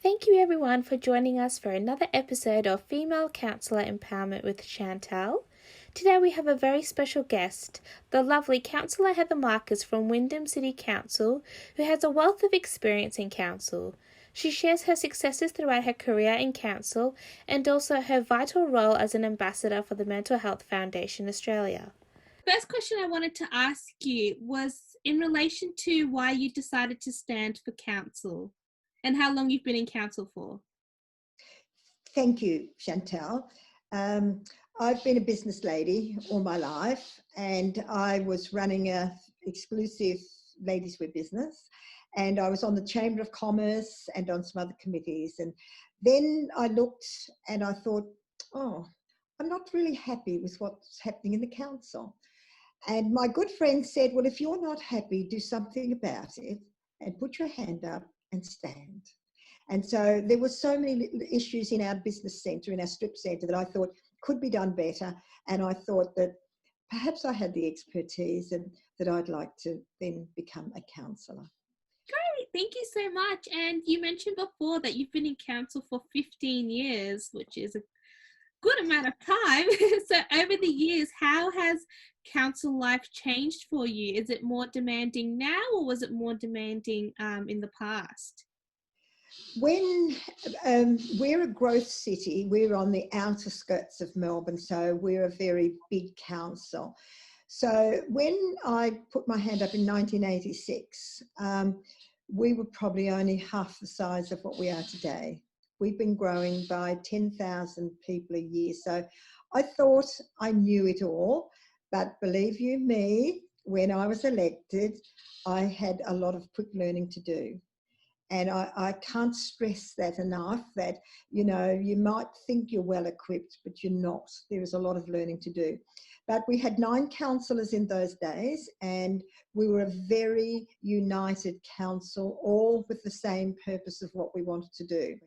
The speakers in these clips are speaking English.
Thank you everyone for joining us for another episode of Female Counsellor Empowerment with Chantal. Today we have a very special guest, the lovely Councillor Heather Marcus from Wyndham City Council, who has a wealth of experience in council. She shares her successes throughout her career in council and also her vital role as an ambassador for the Mental Health Foundation Australia. First question I wanted to ask you was in relation to why you decided to stand for council and how long you've been in council for. Thank you, Chantal. I've been a business lady all my life, and I was running a exclusive ladies' wear business, and I was on the Chamber of Commerce and on some other committees. And then I looked and I thought, oh, I'm not really happy with what's happening in the council. And my good friend said, well, if you're not happy, do something about it and put your hand up and stand. And so there were so many little issues in our business centre, in our strip centre, that I thought could be done better. And I thought that perhaps I had the expertise and that I'd like to then become a counsellor. Great, thank you so much. And you mentioned before that you've been in council for 15 years, which is a good amount of time. So over the years, how has council life changed for you? Is it more demanding now or was it more demanding in the past? When we're a growth city, we're on the outer skirts of Melbourne, so we're a very big council. So when I put my hand up in 1986, we were probably only half the size of what we are today. We've been growing by 10,000 people a year. So I thought I knew it all, but believe you me, when I was elected, I had a lot of quick learning to do. And I can't stress that enough, that, you know, you might think you're well equipped, but you're not. There is a lot of learning to do. But we had 9 councillors in those days, and we were a very united council, all with the same purpose of what we wanted to do.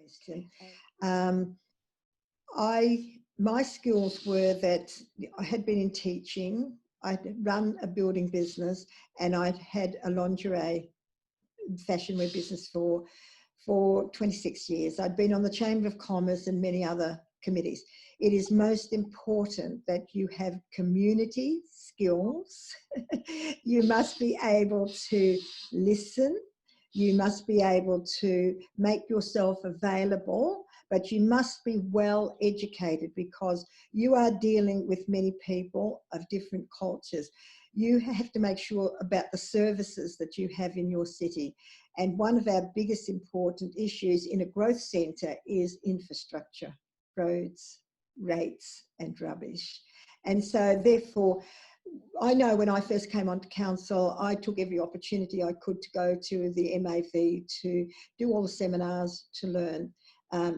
My skills were that I had been in teaching, I'd run a building business, and I'd had a lingerie fashion wear business for 26 years. I'd been on the Chamber of Commerce and many other committees. It is most important that you have community skills. You must be able to listen. You must be able to make yourself available, but you must be well educated because you are dealing with many people of different cultures. You have to make sure about the services that you have in your city. And one of our biggest important issues in a growth centre is infrastructure, roads, rates and rubbish. And so therefore, I know when I first came onto council, I took every opportunity I could to go to the MAV, to do all the seminars, to learn.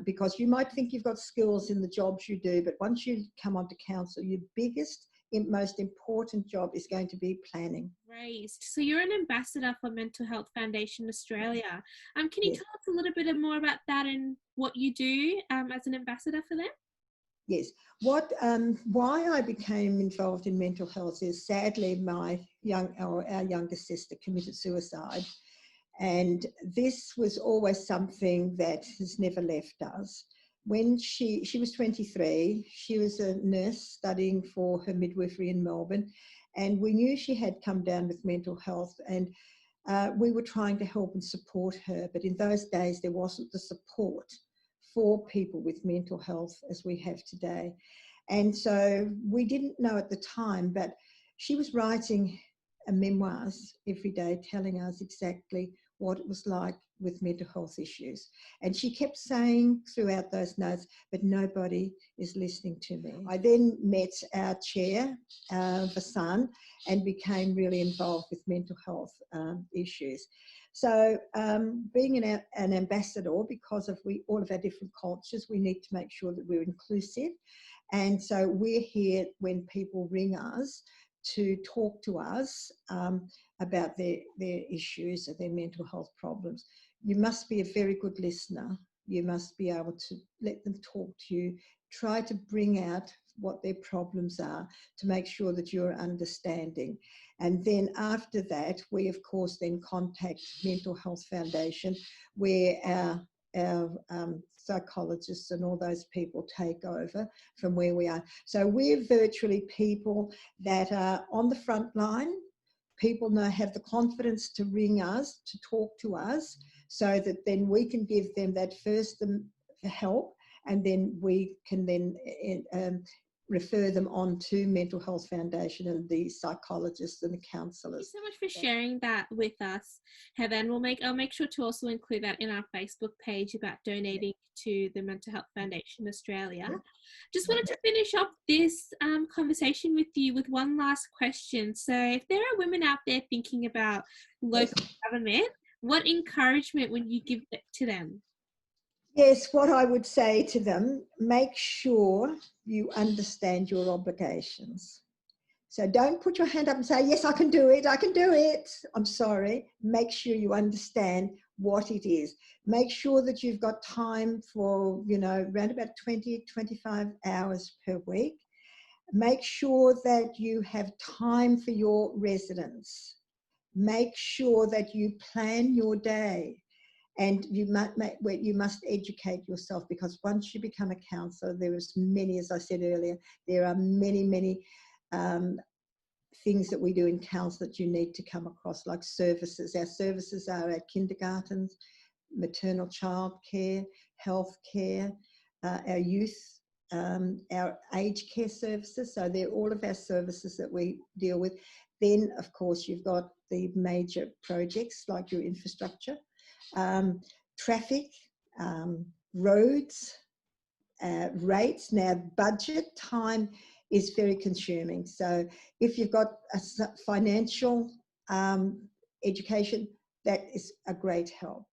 Because you might think you've got skills in the jobs you do, but once you come onto council, your biggest most important job is going to be planning. Raised. So you're an ambassador for Mental Health Foundation Australia. Can you tell us a little bit more about that and what you do as an ambassador for them? Yes. Why I became involved in mental health is sadly our younger sister committed suicide, and this was always something that has never left us. When she was 23, she was a nurse studying for her midwifery in Melbourne, and we knew she had come down with mental health, and we were trying to help and support her. But in those days, there wasn't the support for people with mental health as we have today. And so we didn't know at the time, but she was writing memoirs every day telling us exactly what it was like with mental health issues. And she kept saying throughout those notes, but nobody is listening to me. I then met our chair, Vasan, and became really involved with mental health issues. So being an ambassador, because of all of our different cultures, we need to make sure that we're inclusive. And so we're here when people ring us to talk to us about their issues or their mental health problems. You must be a very good listener. You must be able to let them talk to you, try to bring out what their problems are to make sure that you're understanding. And then after that, we of course then contact Mental Health Foundation, where our psychologists and all those people take over from where we are. So we're virtually people that are on the front line. People know, have the confidence to ring us, to talk to us, so that then we can give them that first help, and then we can then refer them on to Mental Health Foundation and the psychologists and the counsellors. Thank you so much for sharing that with us, Heather. And I'll make sure to also include that in our Facebook page about donating to the Mental Health Foundation Australia. Just wanted to finish up this conversation with you with one last question. So if there are women out there thinking about local government, what encouragement would you give to them? Yes, what I would say to them, make sure you understand your obligations. So don't put your hand up and say, yes, I can do it, I can do it. I'm sorry. Make sure you understand what it is. Make sure that you've got time for, around about 20, 25 hours per week. Make sure that you have time for your residents. Make sure that you plan your day. And you must educate yourself, because once you become a counsellor, there is many, as I said earlier, there are many, many things that we do in counsel that you need to come across, like services. Our services are at kindergartens, maternal child care, health care, our youth, our aged care services. So they're all of our services that we deal with. Then, of course, you've got the major projects like your infrastructure, traffic, roads, rates. Now, budget time is very consuming. So if you've got a financial education, that is a great help.